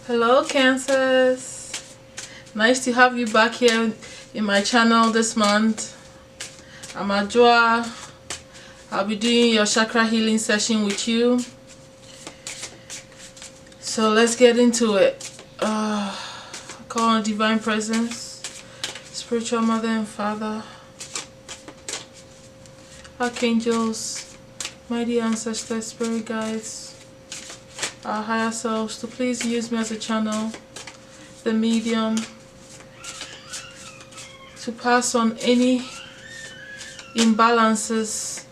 Hello Cancers, nice to have you back here in my channel this month. I'm Adjoa. I'll be doing your chakra healing session with you, so let's get into it. Call on divine presence, spiritual mother and father, archangels, mighty ancestors, spirit guides, our higher selves, to please use me as a channel, the medium, to pass on any imbalances,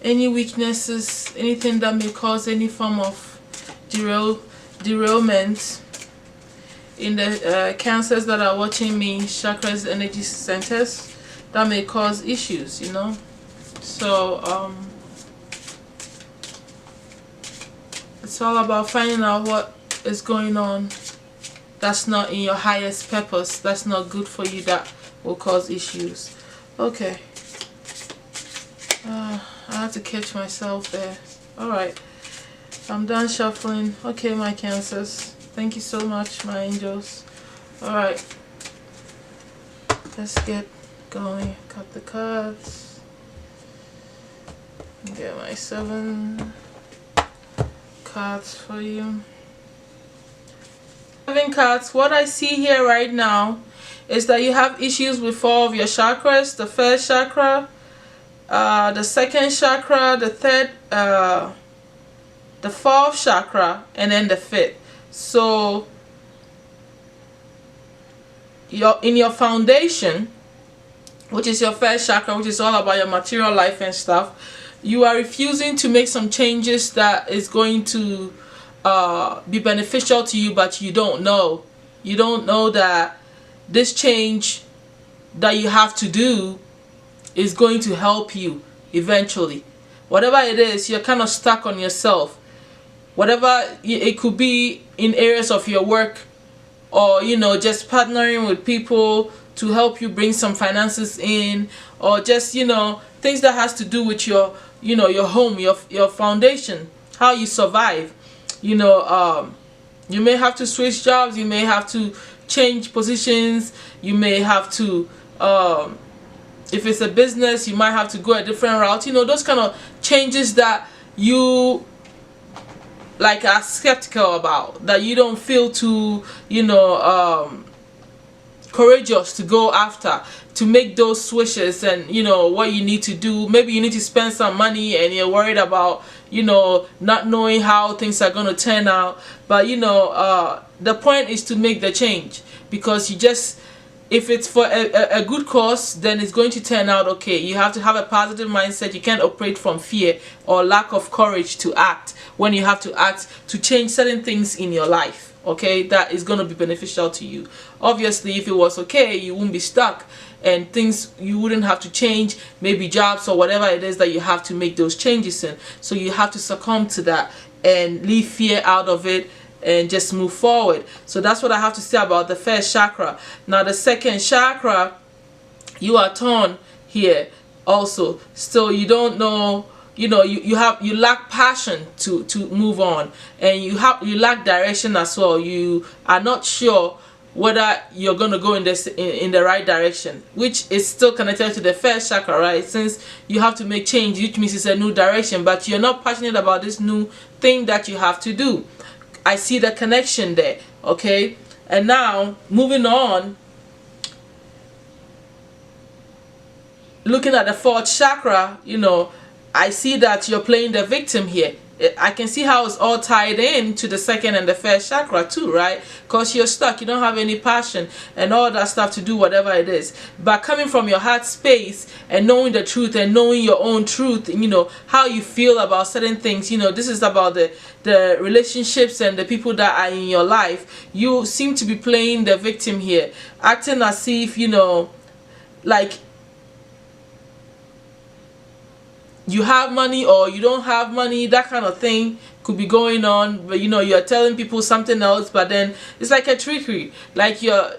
any weaknesses, anything that may cause any form of derailment in the cancers that are watching me, chakras, energy centers, that may cause issues, you know. So it's all about finding out what is going on that's not in your highest purpose, that's not good for you, that will cause issues. Okay. I have to catch myself there. Alright. I'm done shuffling. Okay, my Cancers. Thank you so much, my angels. Alright. Let's get going. Cut the cards. Get my 7 cards for you. 7 cards. What I see here right now is that you have issues with 4 of your chakras. The first chakra, the second chakra, the third, the fourth chakra, and then the fifth. So in your foundation, which is your first chakra, which is all about your material life and stuff, you are refusing to make some changes that is going to be beneficial to you, but you don't know. You don't know that this change that you have to do is going to help you eventually. Whatever it is, you're kind of stuck on yourself. Whatever it could be, in areas of your work, or you know, just partnering with people to help you bring some finances in, or just, you know, things that has to do with your, you know, your home, your foundation, how you survive. You know, you may have to switch jobs, you may have to change positions, you may have to if it's a business, you might have to go a different route. You know, those kind of changes that you like are skeptical about, that you don't feel too, you know, courageous to go after, to make those switches, and you know what you need to do. Maybe you need to spend some money and you're worried about, you know, not knowing how things are going to turn out. But you know, the point is to make the change, because you just, if it's for a good cause, then it's going to turn out okay. You have to have a positive mindset. You can't operate from fear or lack of courage to act when you have to act to change certain things in your life, okay, that is going to be beneficial to you. Obviously, if it was okay, you wouldn't be stuck, and things you wouldn't have to change, maybe jobs or whatever it is that you have to make those changes in. So you have to succumb to that and leave fear out of it and just move forward. So that's what I have to say about the first chakra. Now the second chakra, you are torn here also. Still, you don't know, you know, you lack passion to move on, and you lack direction as well. You are not sure whether you're going to go in the right direction, which is still connected to the first chakra, right? Since you have to make change, which means it's a new direction, but you're not passionate about this new thing that you have to do. I see the connection there, okay? And now, moving on, looking at the fourth chakra, you know, I see that you're playing the victim here. I can see how it's all tied in to the second and the first chakra too, right? Because you're stuck, you don't have any passion and all that stuff to do whatever it is. But coming from your heart space and knowing the truth and knowing your own truth, and you know how you feel about certain things, you know, this is about the relationships and the people that are in your life. You seem to be playing the victim here, acting as if, you know, like you have money or you don't have money, that kind of thing could be going on. But you know, you're telling people something else, but then it's like a trickery, like you're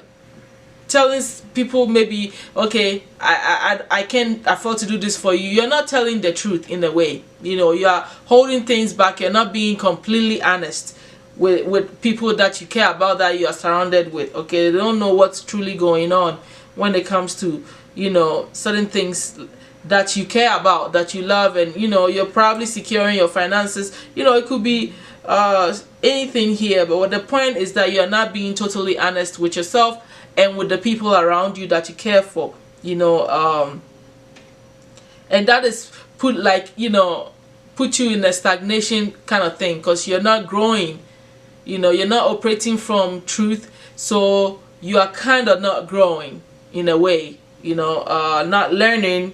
telling people maybe, okay, I can't afford to do this for you. You're not telling the truth in a way. You are holding things back. You're not being completely honest with people that you care about, that you are surrounded with. Okay, they don't know what's truly going on when it comes to certain things that you care about, that you love, and you're probably securing your finances. It could be anything here, but what the point is that you're not being totally honest with yourself and with the people around you that you care for. And that is put you in a stagnation kind of thing, because you're not growing. You're not operating from truth, so you are kind of not growing in a way. Not learning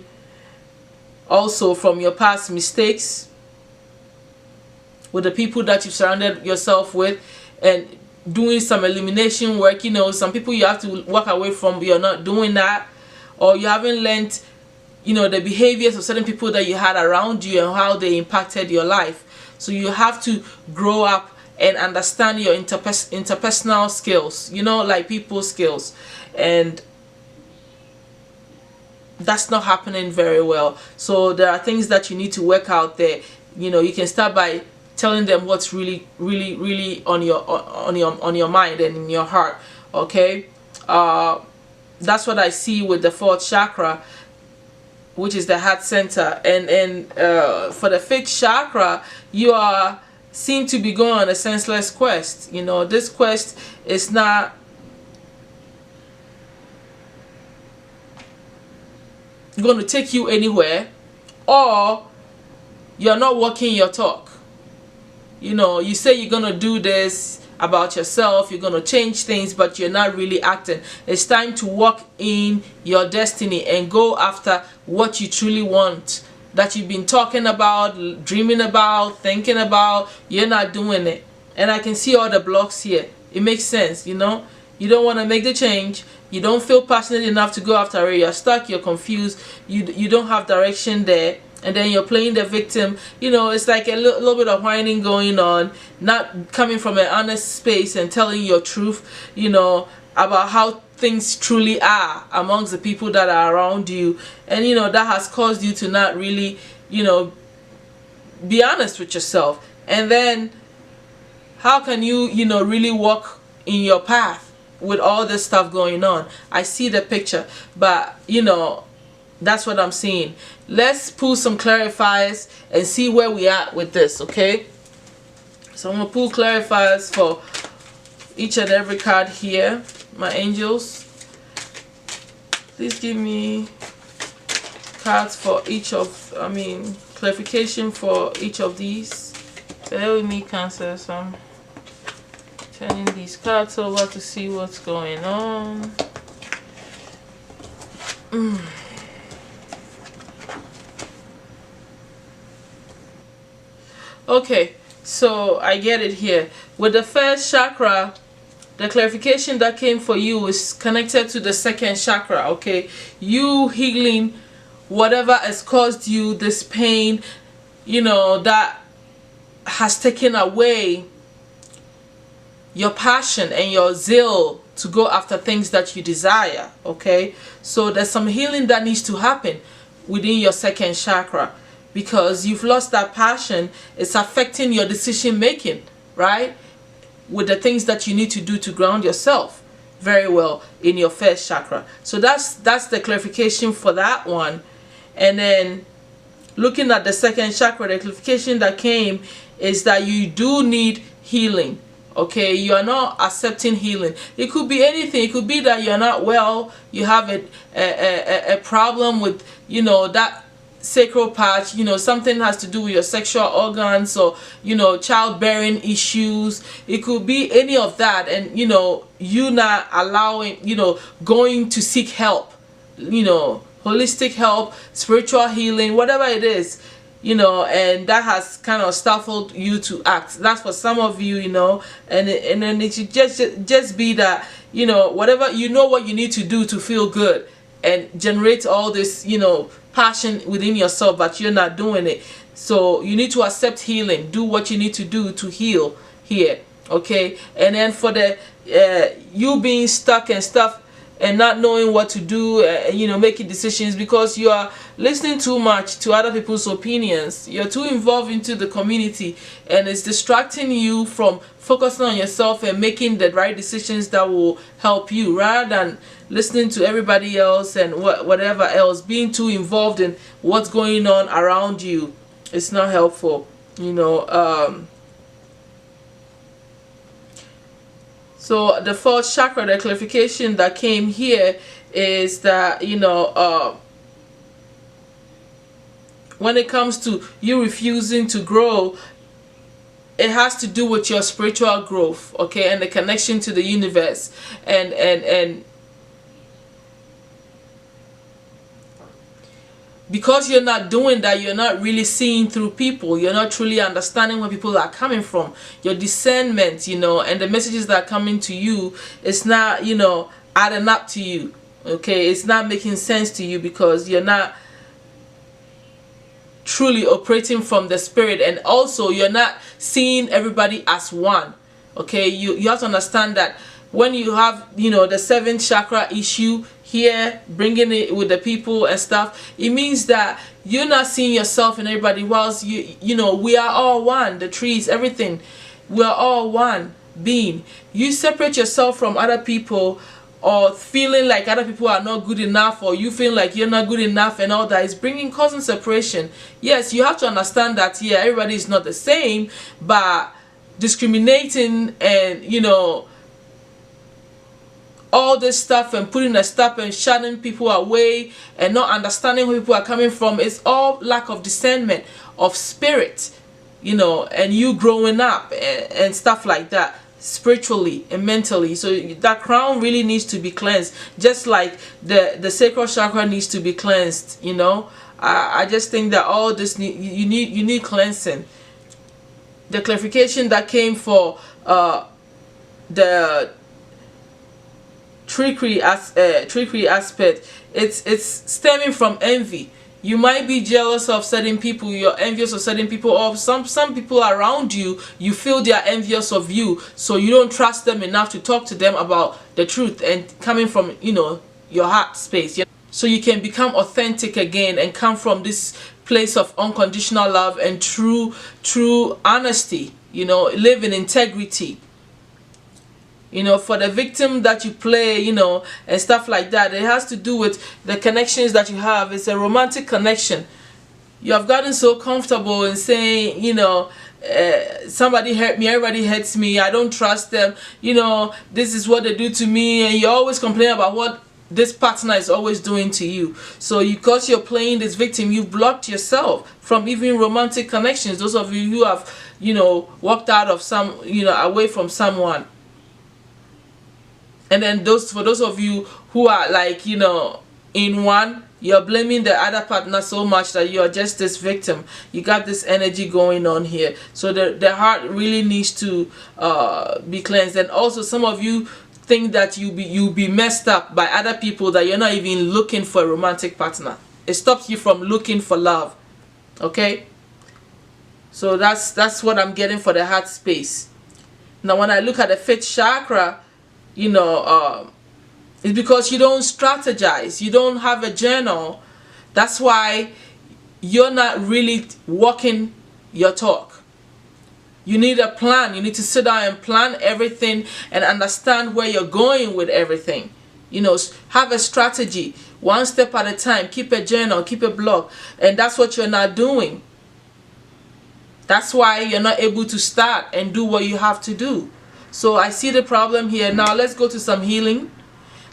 also from your past mistakes with the people that you've surrounded yourself with, and doing some elimination work. Some people you have to walk away from, you're not doing that, or you haven't learned the behaviors of certain people that you had around you and how they impacted your life. So you have to grow up and understand your interpersonal skills, like people skills, and that's not happening very well. So there are things that you need to work out there. You can start by telling them what's really on your mind and in your heart. Okay, that's what I see with the fourth chakra, which is the heart center. And for the fifth chakra, you seem to be going on a senseless quest. This quest is not going to take you anywhere, or you're not walking your talk. You say you're going to do this about yourself, you're going to change things, but you're not really acting. It's time to walk in your destiny and go after what you truly want, that you've been talking about, dreaming about, thinking about. You're not doing it, and I can see all the blocks here. It makes sense. You don't want to make the change. You don't feel passionate enough to go after it. You're stuck, you're confused, you don't have direction there, and then you're playing the victim. It's like a little bit of whining going on, not coming from an honest space and telling your truth, about how things truly are amongst the people that are around you. And that has caused you to not really be honest with yourself. And then how can you really walk in your path with all this stuff going on? I see the picture, but that's what I'm seeing. Let's pull some clarifiers and see where we are with this. Okay, so I'm gonna pull clarifiers for each and every card here. My angels, please give me cards for each of, clarification for each of these. Bear with me, Cancer. So I'm turning these cards over to see what's going on. Okay, so I get it here. With the first chakra, the clarification that came for you is connected to the second chakra. Okay, you healing whatever has caused you this pain, that has taken away your passion and your zeal to go after things that you desire. Okay, so there's some healing that needs to happen within your second chakra, because you've lost that passion. It's affecting your decision making, right, with the things that you need to do to ground yourself very well in your first chakra. So that's the clarification for that one. And then looking at the second chakra, the clarification that came is that you do need healing. Okay, you are not accepting healing. It could be anything. It could be that you're not well, you have a problem with that sacral part, something has to do with your sexual organs, or childbearing issues. It could be any of that, and you not allowing, going to seek help, holistic help, spiritual healing, whatever it is, and that has kind of stifled you to act. That's for some of you, and then it should just be that, whatever, what you need to do to feel good and generate all this, passion within yourself, but you're not doing it. So you need to accept healing. Do what you need to do to heal here. Okay, and then for the you being stuck and stuff, and not knowing what to do, making decisions because you are listening too much to other people's opinions. You're too involved into the community, and it's distracting you from focusing on yourself and making the right decisions that will help you, rather than listening to everybody else and whatever else. Being too involved in what's going on around you, it's not helpful. So the fourth chakra, the clarification that came here is that, when it comes to you refusing to grow, it has to do with your spiritual growth, okay, and the connection to the universe, and because you're not doing that, you're not really seeing through people. You're not truly understanding where people are coming from. Your discernment, and the messages that are coming to you, it's not, adding up to you. Okay, it's not making sense to you because you're not truly operating from the spirit, and also you're not seeing everybody as one. Okay, you have to understand that when you have, the seventh chakra issue here, bringing it with the people and stuff, it means that you're not seeing yourself and everybody, whilst we are all one, the trees, everything, we're all one being. You separate yourself from other people, or feeling like other people are not good enough, or you feel like you're not good enough and all that, is causing separation. Yes, you have to understand that, everybody is not the same, but discriminating and all this stuff and putting a stop and shutting people away and not understanding where people are coming from, is all lack of discernment of spirit, and you growing up and stuff like that, spiritually and mentally. So that crown really needs to be cleansed, just like the sacral chakra needs to be cleansed. I just think that all this you need cleansing. The clarification that came for the trickery aspect, it's stemming from envy. You might be jealous of certain people, you're envious of certain people, or some people around you, you feel they are envious of you, so you don't trust them enough to talk to them about the truth, and coming from your heart space, so you can become authentic again and come from this place of unconditional love and true honesty, live in integrity. For the victim that you play, and stuff like that, it has to do with the connections that you have. It's a romantic connection. You have gotten so comfortable in saying, somebody hurt me, everybody hurts me, I don't trust them, this is what they do to me, and you always complain about what this partner is always doing to you. So because you're playing this victim, you've blocked yourself from even romantic connections. Those of you who have, walked out of away from someone. And then for those of you who are like, in one, you're blaming the other partner so much that you're just this victim. You got this energy going on here. So the heart really needs to be cleansed. And also some of you think that you'll be messed up by other people, that you're not even looking for a romantic partner. It stops you from looking for love. Okay? So that's what I'm getting for the heart space. Now when I look at the fifth chakra, it's because you don't strategize, you don't have a journal. That's why you're not really walking your talk. You need a plan. You need to sit down and plan everything and understand where you're going with everything. Have a strategy, one step at a time. Keep a journal, keep a blog, and that's what you're not doing. That's why you're not able to start and do what you have to do. So I see the problem here. Now let's go to some healing.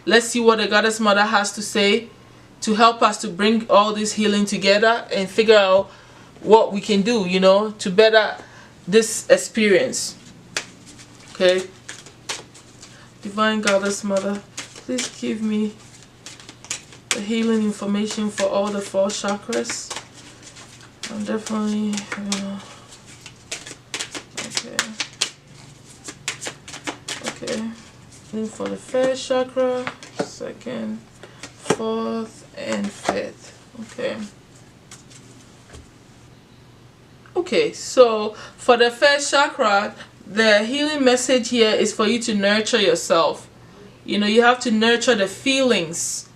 Let's see what the Goddess Mother has to say to help us to bring all this healing together and figure out what we can do, to better this experience. Okay. Divine Goddess Mother, please give me the healing information for all the 4 chakras. I'm definitely okay. For the first chakra, second, fourth, and fifth. Okay, so for the first chakra, the healing message here is for you to nurture yourself. You know, you have to nurture the feelings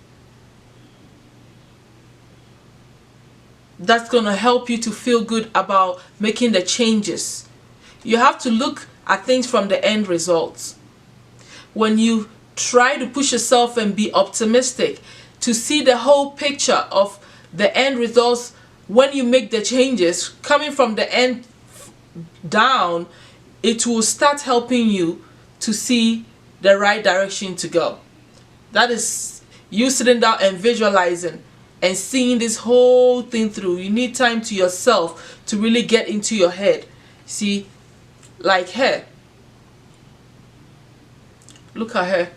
that's going to help you to feel good about making the changes. You have to look at things from the end results. When you try to push yourself and be optimistic, to see the whole picture of the end results, when you make the changes coming from the end down, it will start helping you to see the right direction to go. That is you sitting down and visualizing and seeing this whole thing through. You need time to yourself to really get into your head. See, like her. Look at her.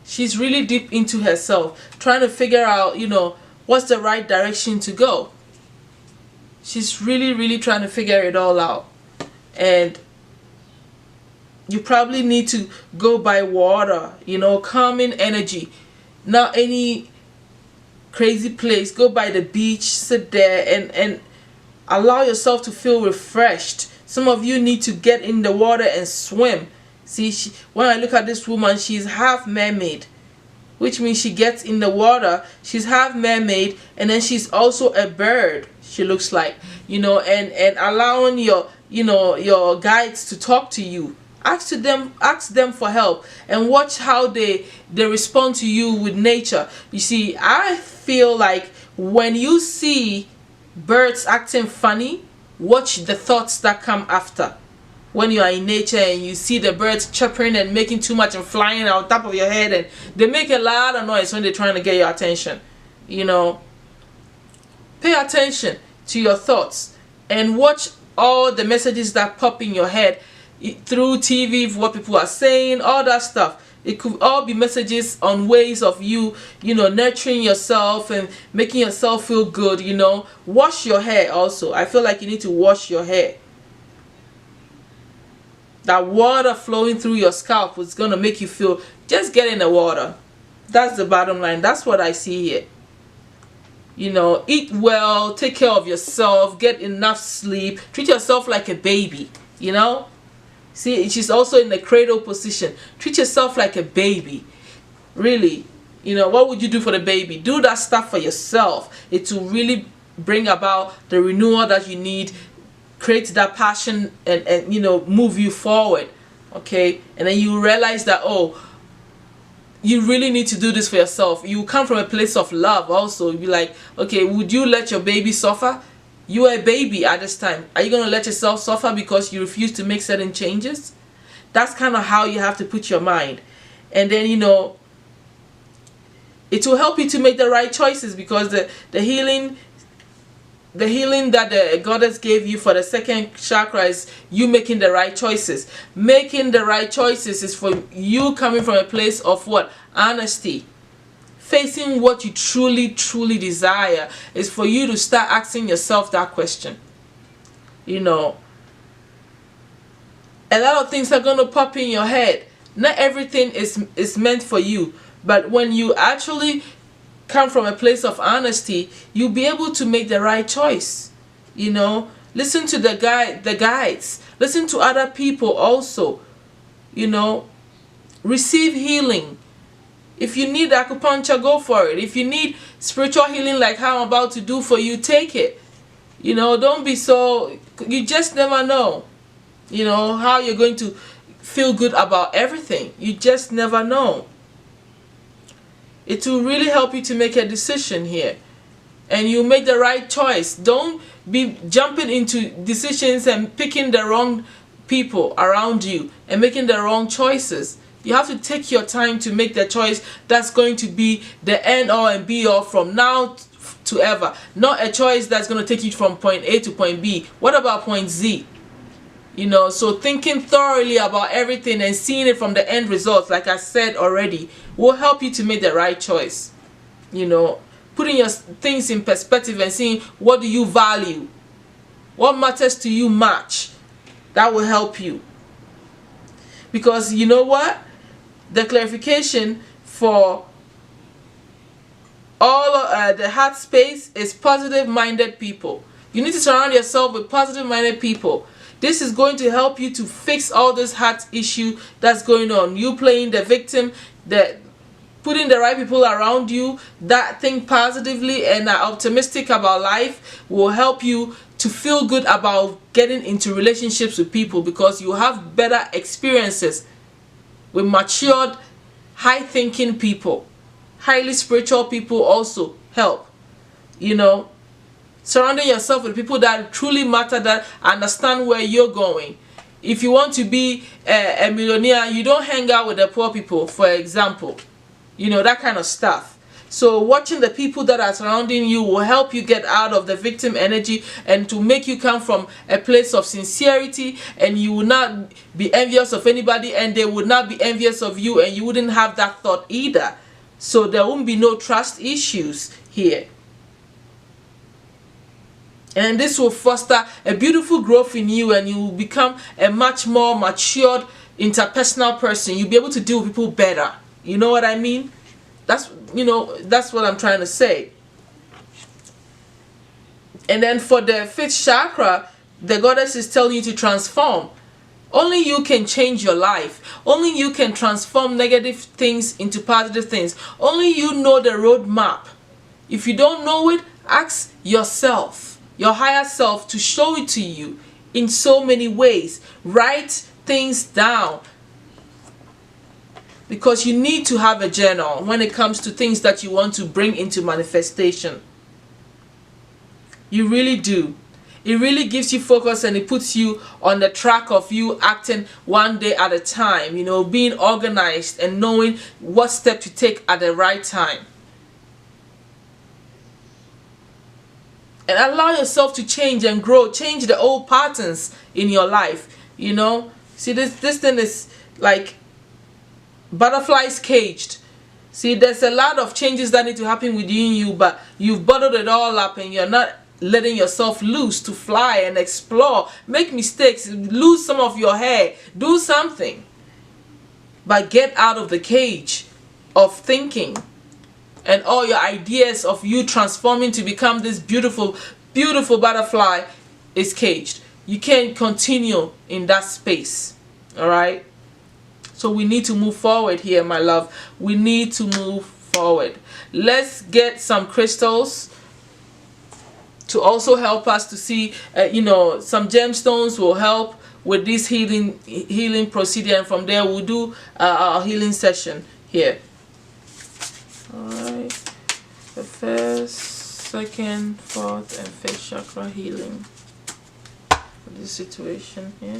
She's really deep into herself, trying to figure out, you know, what's the right direction to go. She's really trying to figure it all out. And you probably need to go by water, you know, calming energy. Not any crazy place. Go by the beach, sit there and allow yourself to feel refreshed. Some of you need to get in the water and swim. See, when I look at this woman, she's half mermaid, which means she gets in the water, she's half mermaid, and then she's also a bird, she looks like, you know, and allowing your, you know, your guides to talk to you. Ask them for help, and watch how they respond to you with nature. You see, I feel like when you see birds acting funny, watch the thoughts that come after. When you are in nature and you see the birds chirping and making too much and flying on top of your head, and they make a lot of noise when they're trying to get your attention. You know, pay attention to your thoughts and watch all the messages that pop in your head through TV, what people are saying, all that stuff. It could all be messages on ways of you, you know, nurturing yourself and making yourself feel good, you know. Wash your hair also. I feel like you need to wash your hair. That water flowing through your scalp is going to make you feel, just get in the water. That's the bottom line. That's what I see here. You know, eat well, take care of yourself, get enough sleep, treat yourself like a baby, you know. See, she's also in the cradle position. Treat yourself like a baby. Really, you know, what would you do for the baby? Do that stuff for yourself. It will really bring about the renewal that you need, create that passion and you know, move you forward. Okay, and then you realize that, oh, you really need to do this for yourself. You come from a place of love also. You'll be like, okay, would you let your baby suffer? You are a baby at this time. Are you going to let yourself suffer because you refuse to make certain changes? That's kind of how you have to put your mind. And then, you know, it will help you to make the right choices, because the healing that the goddess gave you for the second chakra is you making the right choices. Making the right choices is for you coming from a place of what? Honesty. Facing what you truly desire is for you to start asking yourself that question. You know, a lot of things are going to pop in your head. Not everything is meant for you, but when you actually come from a place of honesty, you'll be able to make the right choice. You know, listen to the guides, listen to other people also. You know, receive healing. If you need acupuncture, go for it. If you need spiritual healing like how I'm about to do for you, take it. You know, don't be so, you just never know, you know, how you're going to feel good about everything. You just never know. It will really help you to make a decision here, and you make the right choice. Don't be jumping into decisions and picking the wrong people around you and making the wrong choices. You have to take your time to make the choice that's going to be the end all and be all from now to ever. Not a choice that's going to take you from point A to point B. What about point Z? You know, so thinking thoroughly about everything and seeing it from the end results, like I said already, will help you to make the right choice. You know, putting your things in perspective and seeing what do you value, what matters to you much. That will help you. Because you know what? The clarification for all the heart space is positive-minded people. You need to surround yourself with positive-minded people. This is going to help you to fix all this heart issue that's going on. You playing the victim, putting the right people around you that think positively and are optimistic about life will help you to feel good about getting into relationships with people, because you have better experiences with matured, high thinking people. Highly spiritual people also help. Surrounding yourself with people that truly matter, that understand where you're going. If you want to be a millionaire, you don't hang out with the poor people, for example. That kind of stuff. So watching the people that are surrounding you will help you get out of the victim energy and to make you come from a place of sincerity, and you will not be envious of anybody and they would not be envious of you, and you wouldn't have that thought either. So there won't be no trust issues here. And this will foster a beautiful growth in you, and you will become a much more matured interpersonal person. You'll be able to deal with people better. You know what I mean? That's what I'm trying to say. And then for the 5th chakra, the goddess is telling you to transform. Only you can change your life. Only you can transform negative things into positive things. Only you know the roadmap. If you don't know it, ask yourself, your higher self, to show it to you in so many ways. Write things down, because you need to have a journal when it comes to things that you want to bring into manifestation. You really do. It really gives you focus, and it puts you on the track of you acting one day at a time, being organized and knowing what step to take at the right time. And allow yourself to change and grow. Change the old patterns in your life. See, this thing is like butterflies caged. See, there's a lot of changes that need to happen within you, but you've bottled it all up and you're not letting yourself loose to fly and explore. Make mistakes, lose some of your hair, do something. But get out of the cage of thinking and all your ideas of you transforming to become this beautiful, beautiful butterfly is caged. You can't continue in that space. Alright? So we need to move forward here, my love. We need to move forward. Let's get some crystals to also help us to see, some gemstones will help with this healing procedure, and from there we'll do our healing session here. Alright, the 1st, 2nd, 4th, and 5th chakra healing for this situation here.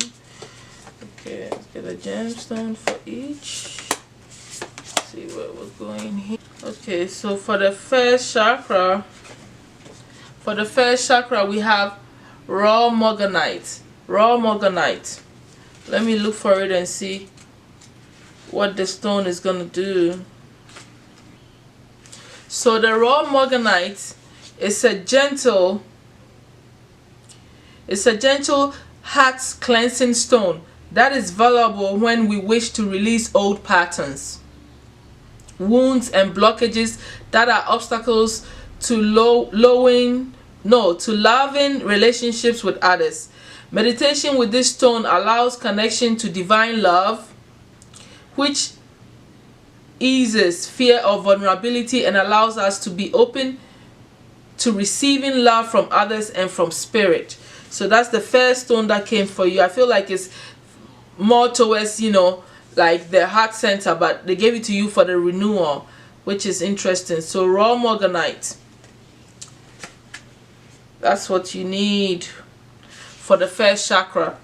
Okay, let's get a gemstone for each. See where we're going here. Okay, so for the 1st chakra, we have raw morganite. Raw morganite. Let me look for it and see what the stone is gonna do. So the raw morganite is a gentle heart cleansing stone that is valuable when we wish to release old patterns, wounds, and blockages that are obstacles to loving relationships with others. Meditation with this stone allows connection to divine love, which eases fear of vulnerability and allows us to be open to receiving love from others and from spirit. So that's the first stone that came for you. I feel like it's more towards, like the heart center, but they gave it to you for the renewal, which is interesting. So raw morganite, that's what you need for the 1st chakra.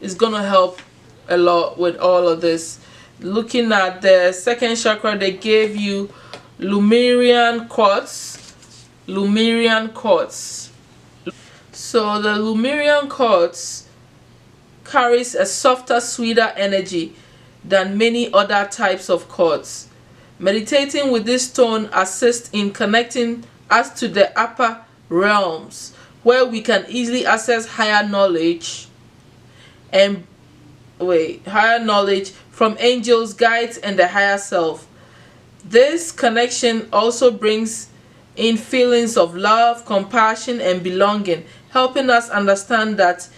It's gonna help a lot with all of this. Looking at the 2nd chakra, they gave you Lemurian quartz. Lemurian quartz. So the Lemurian quartz carries a softer, sweeter energy than many other types of quartz. Meditating with this stone assists in connecting us to the upper realms, where we can easily access higher knowledge from angels, guides, and the higher self. This connection also brings in feelings of love, compassion, and belonging, helping us understand that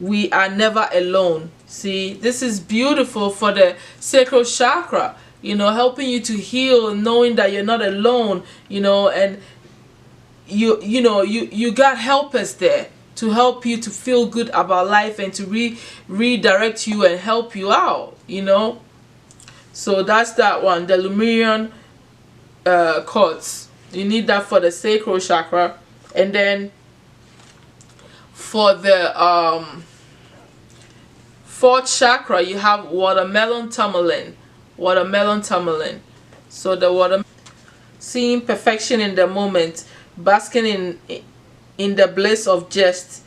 we are never alone. See, this is beautiful for the sacral chakra, you know, helping you to heal, knowing that you're not alone, you know, and you got helpers there to help you to feel good about life and to redirect you and help you out, you know. So that's that one, the Lemurian quartz. You need that for the sacral chakra. And then for the fourth chakra, you have watermelon tourmaline. Watermelon tourmaline. So the water, seeing perfection in the moment, basking in the bliss of just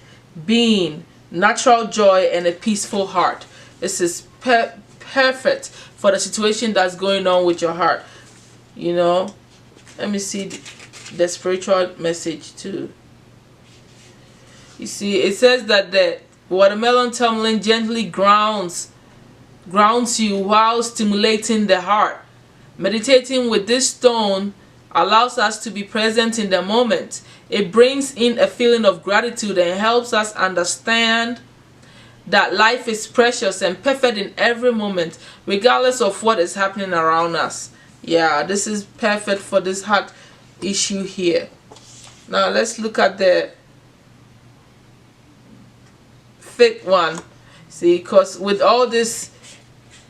being, natural joy, and a peaceful heart. This is perfect for the situation that's going on with your heart, you know. Let me see the spiritual message too. You see, it says that the watermelon tourmaline gently grounds you while stimulating the heart. Meditating with this stone allows us to be present in the moment. It brings in a feeling of gratitude and helps us understand that life is precious and perfect in every moment, regardless of what is happening around us. Yeah, this is perfect for this heart issue here. Now let's look at the fifth one. See, because with all this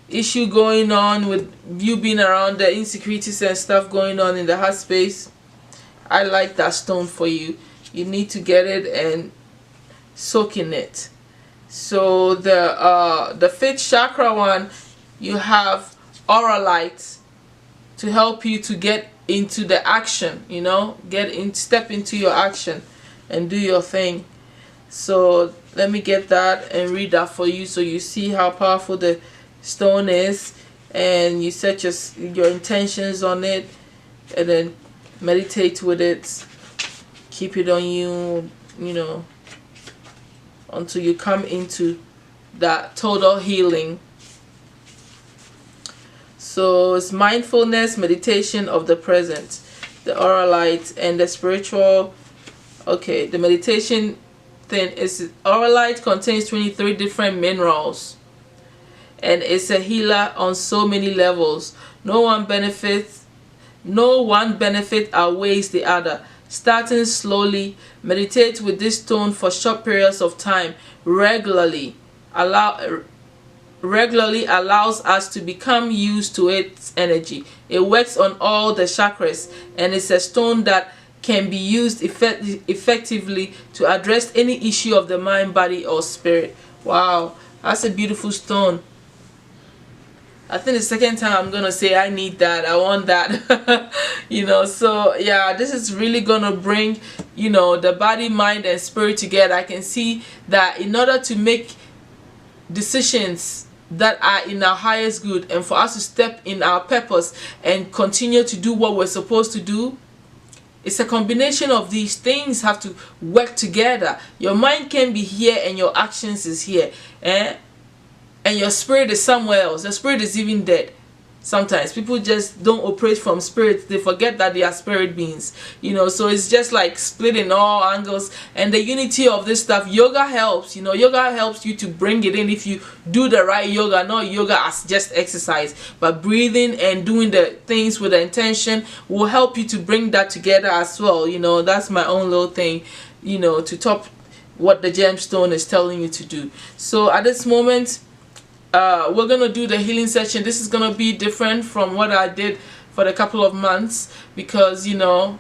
issue going on, with you being around the insecurities and stuff going on in the heart space, I like that stone for you. You need to get it and soak in it. So the fifth chakra one, you have auralite to help you to get into the action, you know, step into your action and do your thing. So let me get that and read that for you, so you see how powerful the stone is, and you set your intentions on it, and then meditate with it. Keep it on you, you know, until you come into that total healing. So it's mindfulness, meditation of the present, the auralite, and the spiritual. Okay, the meditation thing is, auralite contains 23 different minerals, and it's a healer on so many levels. No one benefit outweighs the other. Starting slowly, meditate with this stone for short periods of time regularly allows us to become used to its energy. It works on all the chakras, and it's a stone that can be used effectively to address any issue of the mind, body, or spirit. Wow, that's a beautiful stone. I think the second time I'm gonna say I need that, I want that. You know, so yeah, this is really gonna bring, you know, the body, mind, and spirit together. I can see that in order to make decisions that are in our highest good, and for us to step in our purpose and continue to do what we're supposed to do, it's a combination of these things have to work together. Your mind can be here and your actions is here, and your spirit is somewhere else. The spirit is even dead. Sometimes people just don't operate from spirit. They forget that they are spirit beings, you know. So it's just like split in all angles, and the unity of this stuff, yoga helps, you know. Yoga helps you to bring it in if you do the right yoga, not yoga as just exercise, but breathing and doing the things with the intention will help you to bring that together as well, you know. That's my own little thing, you know, to top what the gemstone is telling you to do. So at this moment, we're gonna do the healing session. This is gonna be different from what I did for the couple of months, because, you know,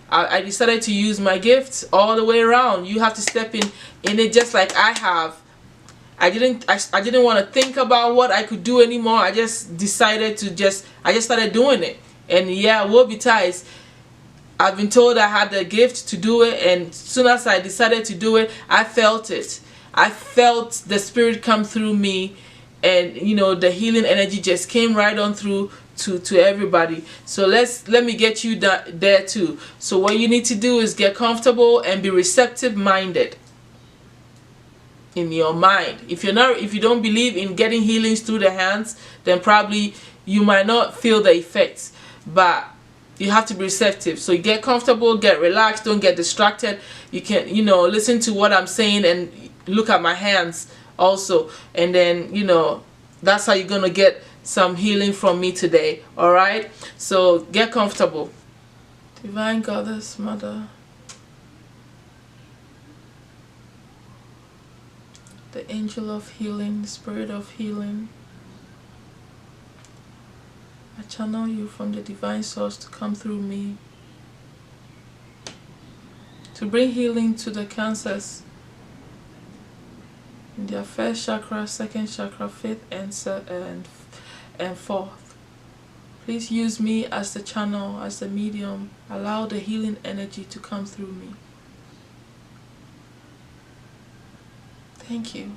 I decided to use my gifts all the way around. You have to step in it just like I have. I didn't want to think about what I could do anymore. I just decided to I just started doing it. And yeah, woe betides, I've been told I had the gift to do it, and as soon as I decided to do it, I felt it. I felt the spirit come through me, and, you know, the healing energy just came right on through to everybody. So let me get you there too. So what you need to do is get comfortable and be receptive minded in your mind. If you don't believe in getting healings through the hands, then probably you might not feel the effects, but you have to be receptive. So get comfortable, get relaxed, don't get distracted. You can, you know, listen to what I'm saying and look at my hands also, and then that's how you're gonna get some healing from me today. All right, so get comfortable. Divine Goddess Mother, the angel of healing, the spirit of healing, I channel you from the divine source to come through me to bring healing to the Cancers in their first chakra, second chakra, fifth and fourth. Please use me as the channel, as the medium. Allow the healing energy to come through me. Thank you.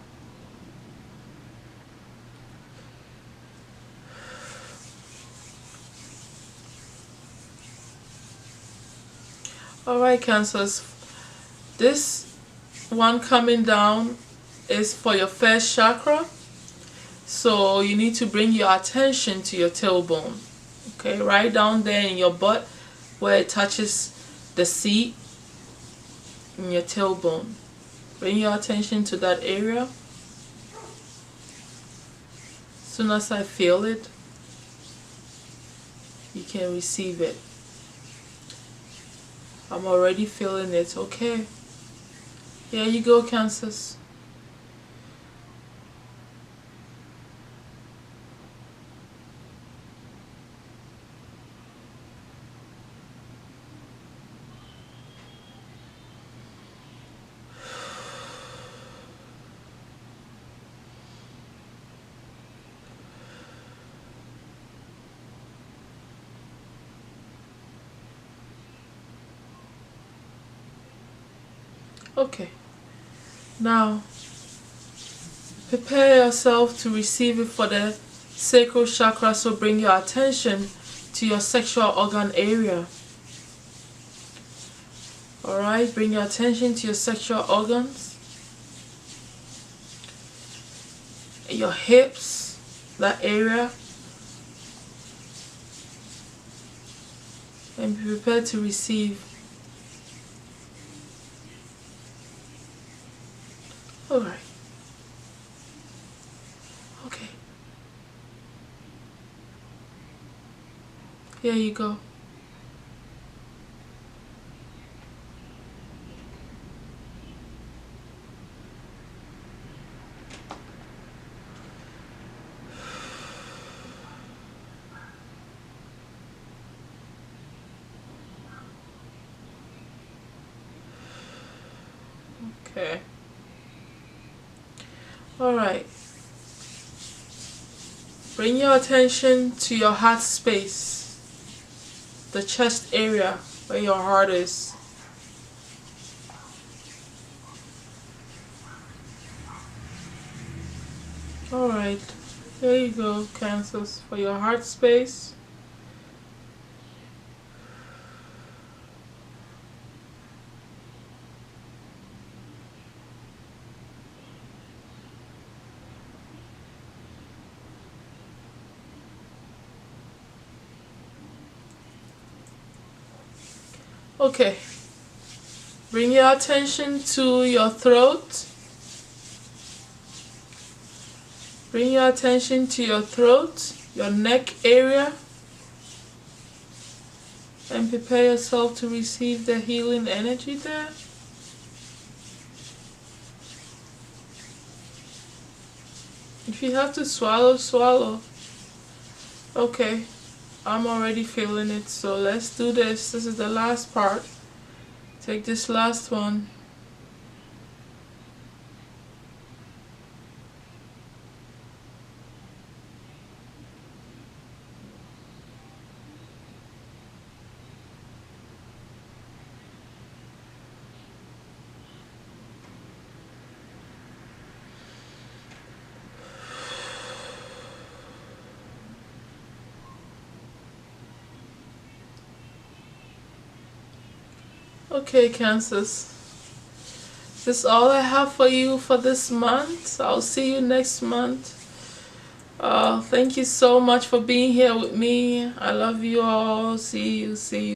Alright, Cancers, this one coming down is for your first chakra, so you need to bring your attention to your tailbone. Okay, right down there in your butt where it touches the seat in your tailbone. Bring your attention to that area. As soon as I feel it, you can receive it. I'm already feeling it. Okay, here you go, Cancers. Okay, now prepare yourself to receive it for the sacral chakra, so bring your attention to your sexual organ area. Alright, bring your attention to your sexual organs, your hips, that area, and be prepared to receive. Alright. Okay. Here you go. Okay. Alright. Bring your attention to your heart space, the chest area where your heart is. Alright, there you go, Cancers, for your heart space. Okay, bring your attention to your throat. Bring your attention to your throat, your neck area, and prepare yourself to receive the healing energy there. If you have to swallow, swallow. Okay. I'm already feeling it, so let's do this. This is the last part. Take this last one. Okay, Cancers, this is all I have for you for this month. I'll see you next month. Thank you so much for being here with me. I love you all. See you.